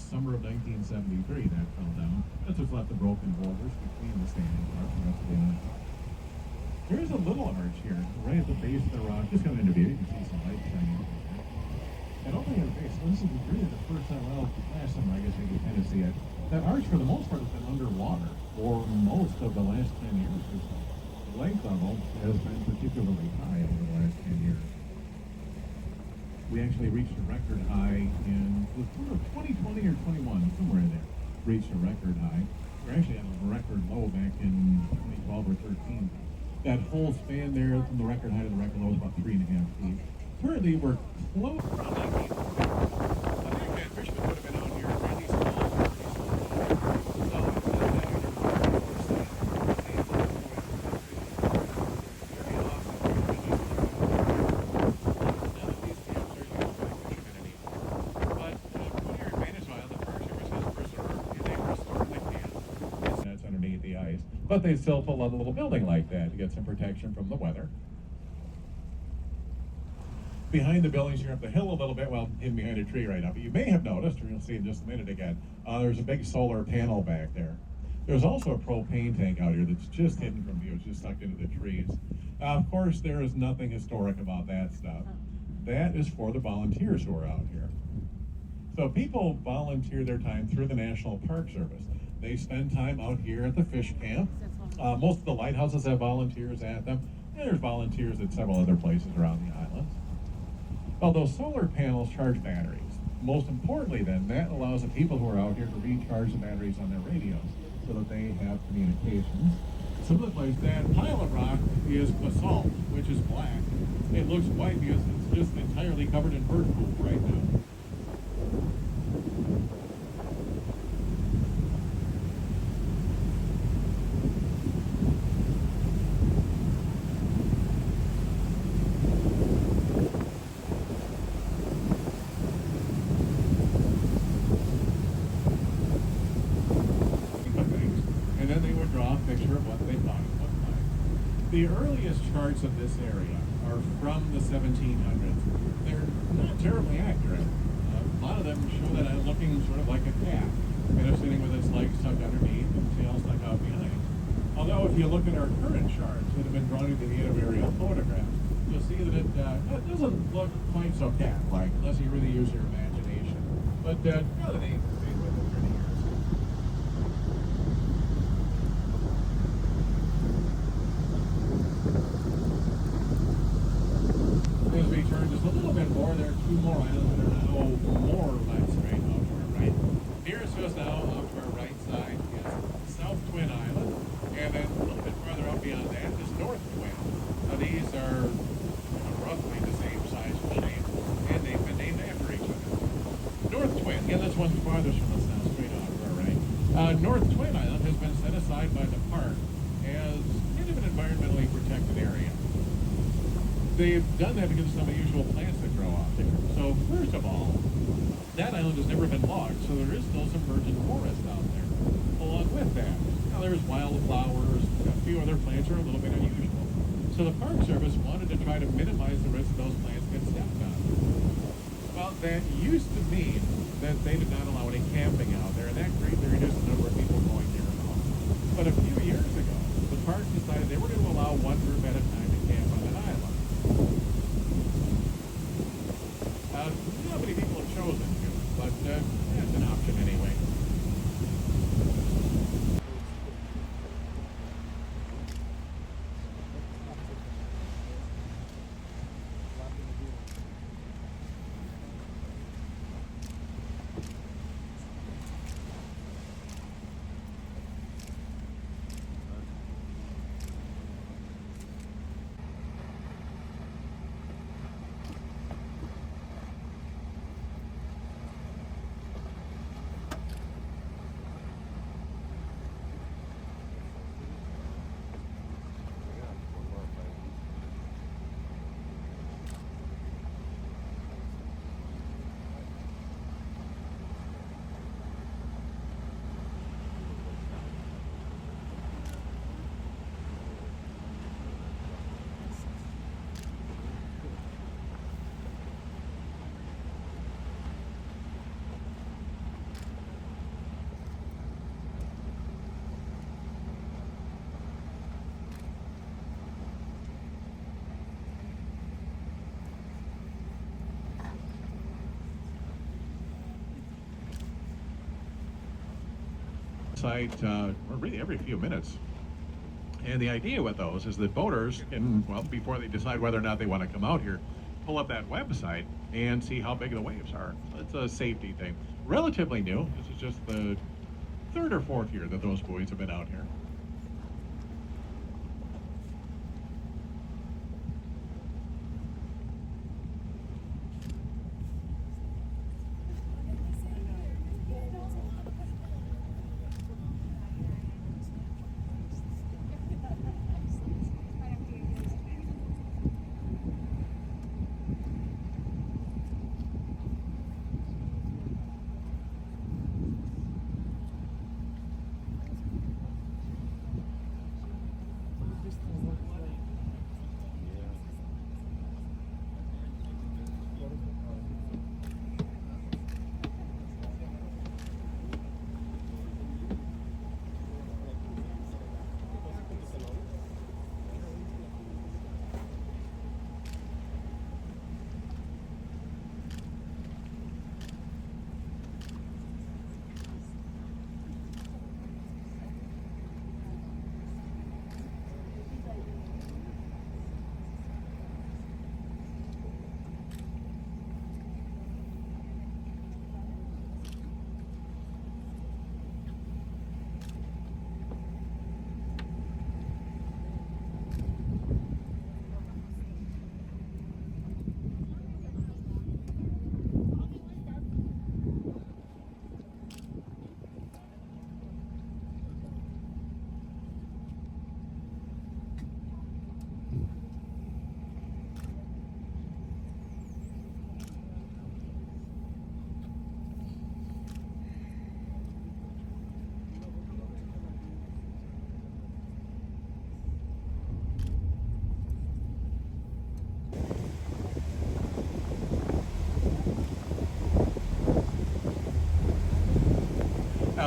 Summer of 1973 that fell down. That's what's left the broken boulders between the standing arch and the rest of the island. There is a little arch here, right at the base of the rock, just coming into view. You can see some light shining. And over here at the base, so this is really the first time, well, last summer I guess you could kind of see it. That arch for the most part has been underwater for most of the last 10 years or so. The lake level has been particularly high over the last 10 years. We actually reached a record high in 2020 or 21, somewhere in there. Reached a record high. We're actually at a record low back in 2012 or 13. That whole span there from the record high to the record low is about 3.5 feet. Currently, we're close around 1940. I think that fishermen would have been out here really small. But they still put a little building like that to get some protection from the weather. Behind the buildings, you're up the hill a little bit, well, hidden behind a tree right now. But you may have noticed, or you'll see in just a minute again, there's a big solar panel back there. There's also a propane tank out here that's just hidden from view. It's just tucked into the trees. Of course, there is nothing historic about that stuff. That is for the volunteers who are out here. So people volunteer their time through the National Park Service. They spend time out here at the fish camp. Most of the lighthouses have volunteers at them, and there's volunteers at several other places around the islands. Well, those solar panels charge batteries. Most importantly then, that allows the people who are out here to recharge the batteries on their radios so that they have communications. Some of the places, that pile of rock is basalt, which is black. It looks white because it's just entirely covered in bird poop right now. The earliest charts of this area are from the 1700s. They're not terribly accurate. A lot of them show that I'm looking sort of like a cat, kind of sitting with its legs tucked underneath and tail stuck out behind. Although if you look at our current charts that have been drawn using the aid of aerial photographs, you'll see that it doesn't look quite so cat-like unless you really use your imagination. But the names have stayed with us for years. As we turn just a little bit more, there are two more islands that are now more or less straight out to our right. Nearest to us now, off to our right side, is South Twin Island, and then a little bit farther up beyond that is North Twin. Now these are roughly the same size and shape, and they've been named after each other. North Twin, again this one's farthest from us now, straight out to our right. North Twin Island has been set aside by the park as kind of an environmentally protected area. They've done that because of some unusual plants that grow out there. So first of all, that island has never been logged, so there is still some virgin forest out there. Along with that, now there's wildflowers, a few other plants are a little bit unusual. So the Park Service wanted to try to minimize the risk those plants get stepped on. Well, that used to mean that they did not allow any camping out there, and that greatly reduced the number of people going there at all. But a few years ago, the park decided they were going to allow one group at a time to camp on that island. Not many people have chosen to, but that's an option anyway. site, or really every few minutes. And the idea with those is that boaters can, well, before they decide whether or not they want to come out here, pull up that website and see how big the waves are. So it's a safety thing. Relatively new. This is just the third or fourth year that those buoys have been out here.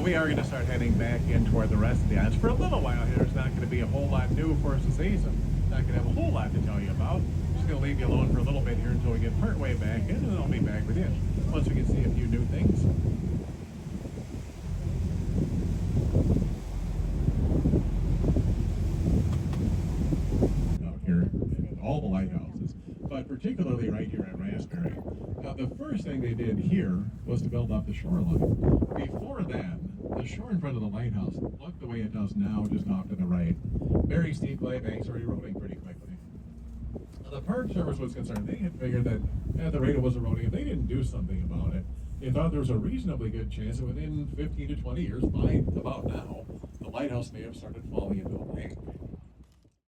We are going to start heading back in toward the rest of the islands. For a little while here, there's not going to be a whole lot new for us to see, so not going to have a whole lot to tell you about. Just going to leave you alone for a little bit here until we get part way back in, and then I'll be back with you once we can see a few new things. Out here at all the lighthouses, but particularly right here at Raspberry. Now, the first thing they did here was to build up the shoreline. Before that, the shore in front of the lighthouse looked the way it does now, just off to the right. Very steep clay banks are eroding pretty quickly. Now, the Park Service was concerned. They had figured that at the rate it was eroding, if they didn't do something about it, they thought there was a reasonably good chance that within 15 to 20 years, by about now, the lighthouse may have started falling into the lake.